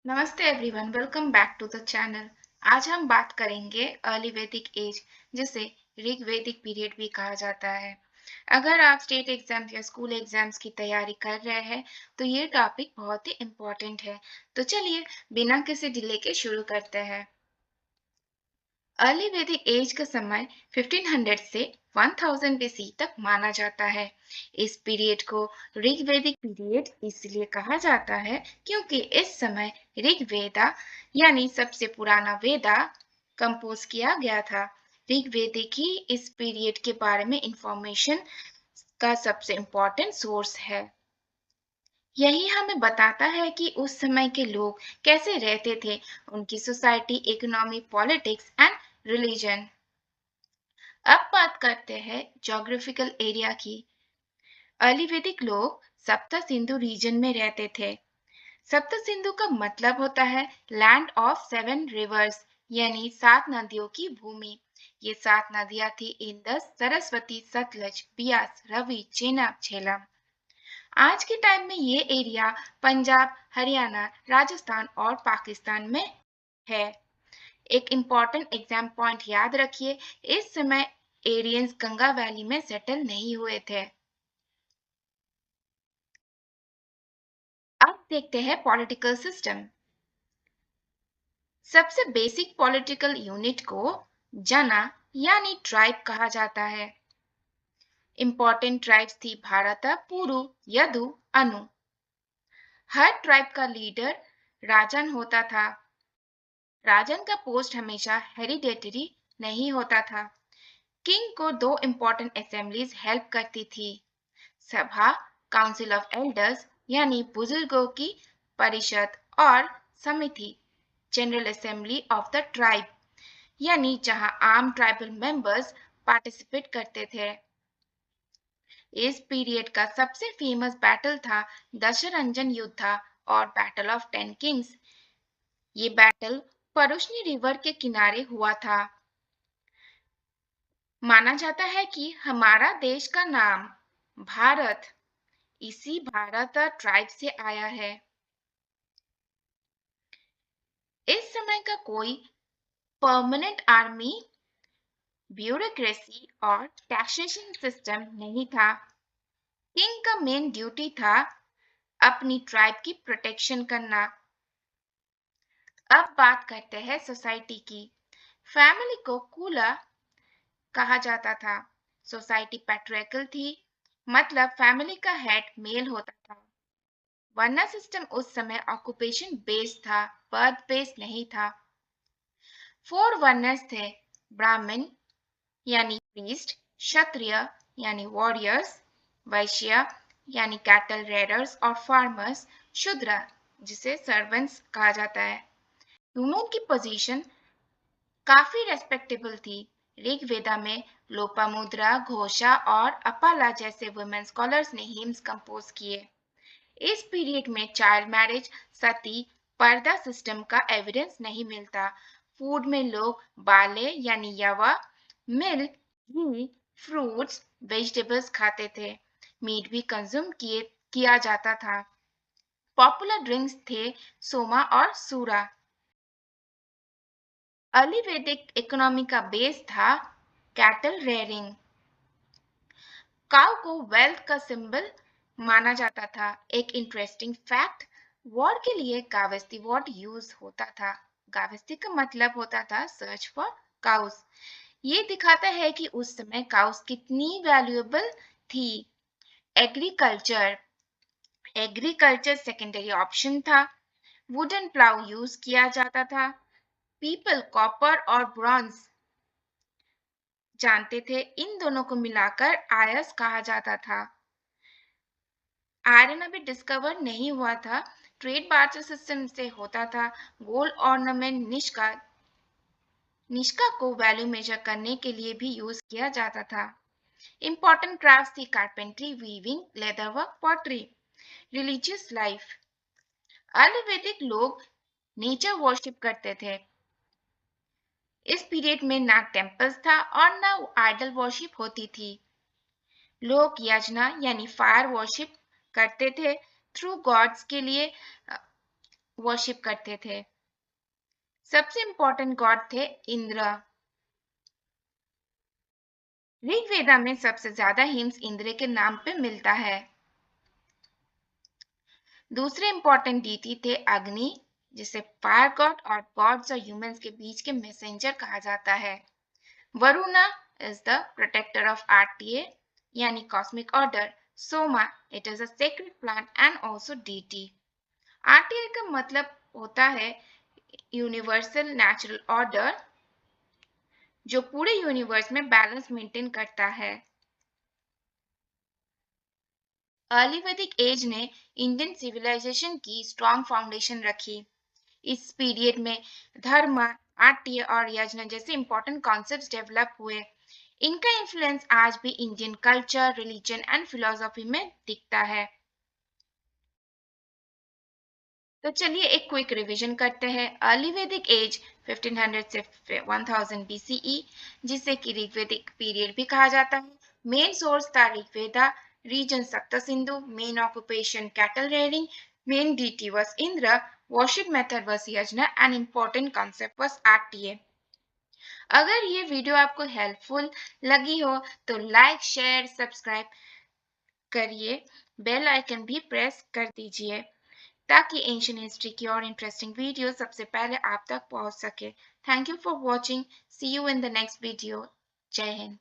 नमस्ते everyone, welcome back to the channel. आज हम बात करेंगे अर्ली वैदिक एज, जिसे ऋग वैदिक पीरियड भी कहा जाता है। अगर आप स्टेट एग्जाम्स या स्कूल एग्जाम्स की तैयारी कर रहे हैं तो ये टॉपिक बहुत ही इम्पोर्टेंट है। तो चलिए बिना किसी डिले के शुरू करते हैं। अर्ली वैदिक एज का समय 1500 से 1000 बीसी तक माना जाता है। इस पीरियड को ऋग वैदिक पीरियड इसलिए कहा जाता है क्योंकि इस समय ऋग वेदा यानी सबसे पुराना वेदा कंपोज किया गया था। ऋग वैदिक ही इस पीरियड के बारे में इंफॉर्मेशन का सबसे इम्पोर्टेंट सोर्स है। यही हमें बताता है कि उस समय के लोग कैसे रहते थे, उनकी society, economy, politics and religion. अब बात करते हैं ज्योग्राफिकल एरिया की। अर्ली वैदिक लोग सप्त सिंधु रीजन में रहते थे। सप्त सिंधु का मतलब होता है लैंड ऑफ सेवन रिवर्स, यानी 7 नदियों की भूमि। ये 7 नदियां थी इंदस, सरस्वती, सतलज, बियास, रवि, चेनाब, झेलम। आज के टाइम में ये एरिया पंजाब, हरियाणा, राजस्थान और पाकिस्तान में है। एक इम्पॉर्टेंट एग्जाम पॉइंट याद रखिए, इस समय एरियंस गंगा वैली में सेटल नहीं हुए थे। अब देखते हैं पॉलिटिकल सिस्टम। सबसे बेसिक पॉलिटिकल यूनिट को जना यानी ट्राइब कहा जाता है। इम्पॉर्टेंट ट्राइब्स थी भारत, पुरु, यदु, अनु। हर ट्राइब का लीडर राजन होता था। राजन का पोस्ट हमेशा हेरिडेटरी नहीं होता था। किंग को दो इम्पोर्टेंट असेंबलीज हेल्प करती थी। सभा, काउंसिल ऑफ एल्डर्स यानी बुजुर्गों की परिषद, और समिति, general assembly of the tribe, यानी जहां आम ट्राइबल मेंबर्स पार्टिसिपेट करते थे। इस पीरियड का सबसे फेमस बैटल था दशरंजन युद्ध और बैटल ऑफ 10 किंग्स। ये बैटल परुष्णी रिवर के किनारे हुआ था। माना जाता है कि हमारा देश का नाम भारत इसी भारत ट्राइब से आया है। इस समय का कोई परमानेंट आर्मी, ब्यूरोक्रेसी और टैक्सेशन सिस्टम नहीं था। किंग का मेन ड्यूटी था अपनी ट्राइब की प्रोटेक्शन करना। अब बात करते हैं सोसाइटी की। फैमिली को कुला कहा जाता था। सोसाइटी पैट्रियार्कल थी, मतलब फैमिली का हेड मेल होता था। वरना सिस्टम उस समय ऑक्यूपेशन बेस्ड था, बर्थ बेस्ड नहीं था। 4 वर्नर्स थे, ब्राह्मण यानी प्रीस्ट, क्षत्रिय यानी वॉरियर्स, वैश्य यानी कैटल रेडर्स और फार्मर्स, शूद्र जिसे सर्वेंट्स कहा जाता है। वुमेन की पोजीशन काफी रेस्पेक्टेबल थी। ऋग्वेदा में लोपामुद्रा, घोषा और अपाला जैसे वुमेन स्कॉलर्स ने हिम्स कंपोज किए। इस पीरियड में चाइल्ड मैरिज, सती, पर्दा सिस्टम का एविडेंस नहीं मिलता। फूड में लोग बाले यानी यवा, मिल्क, घी, फ्रूट्स, वेजिटेबल्स खाते थे। मीट भी कंज्यूम किया जाता था। पॉपुलर ड्रिंक्स थे सोमा और सूरा। अर्ली वैदिक इकोनॉमी का बेस था कैटल रेयरिंग। काउ को वेल्थ का सिंबल माना जाता था। एक इंटरेस्टिंग फैक्ट, वॉर के लिए गावस्ती वर्ड यूज होता था। गावस्ती का मतलब होता था सर्च फॉर काउस। ये दिखाता है कि उस समय काउस कितनी वैल्यूएबल थी। एग्रीकल्चर एग्रीकल्चर सेकेंडरी ऑप्शन था। वुडन प्लाउ यूज किया जाता था। पीपल कॉपर और ब्रॉन्ज जानते थे, इन दोनों को मिलाकर आयस कहा जाता था। आयरन अभी डिस्कवर नहीं हुआ था। ट्रेड बार्टर सिस्टम से होता था। गोल्ड ऑर्नामेंट निष्का को वैल्यू मेजर करने के लिए भी यूज किया जाता था। इंपॉर्टेंट क्राफ्ट थी carpentry, weaving, leather work, pottery. Religious life, early वैदिक लोग नेचर वर्शिप करते थे। इस पीरियड में ना टेम्पल्स था और ना आइडल वर्शिप होती थी। लोग यजना यानी फायर वर्शिप करते थे। थ्रू गॉड्स के लिए वर्शिप करते थे। सबसे इंपॉर्टेंट गॉड थे इंद्र। ऋग्वेदा में सबसे ज्यादा हिम्स इंद्र के नाम पे मिलता है। दूसरे इंपॉर्टेंट डीटी थे अग्नि, जिसे फायर गॉड और गॉड्स और ह्यूमंस के बीच के मैसेंजर कहा जाता है। Varuna is the protector of RTA यानी cosmic order. Soma, it is a sacred plant and also deity. RTA का मतलब होता है यूनिवर्सल नेचुरल ऑर्डर, जो पूरे यूनिवर्स में बैलेंस मेंटेन करता है। अर्ली वैदिक एज ने इंडियन सिविलाइजेशन की स्ट्रॉन्ग फाउंडेशन रखी। इस पीरियड में धर्म, आर्य और यज्ञ जैसे इंपॉर्टेंट कॉन्सेप्ट्स डेवलप हुए। इनका इन्फ्लुएंस आज भी Indian culture, religion and philosophy में दिखता है। तो चलिए एक क्विक रिवीजन करते हैं। अर्ली वैदिक एज 1500 से 1000 बीसीई, जिसे कि ऋग्वेदिक पीरियड भी कहा जाता है। मेन सोर्स था Rigveda, region Sapta Sindhu, main occupation cattle rearing, main deity was Indra, worship method was yajna and important concept was Rta. अगर ये वीडियो आपको हेल्पफुल लगी हो तो लाइक, शेयर, सब्सक्राइब करिए, बेल आइकन भी प्रेस कर दीजिए ताकि एंशियंट हिस्ट्री की और इंटरेस्टिंग वीडियो सबसे पहले आप तक पहुंच सके। Thank you for watching. See you in the next video. जय हिंद।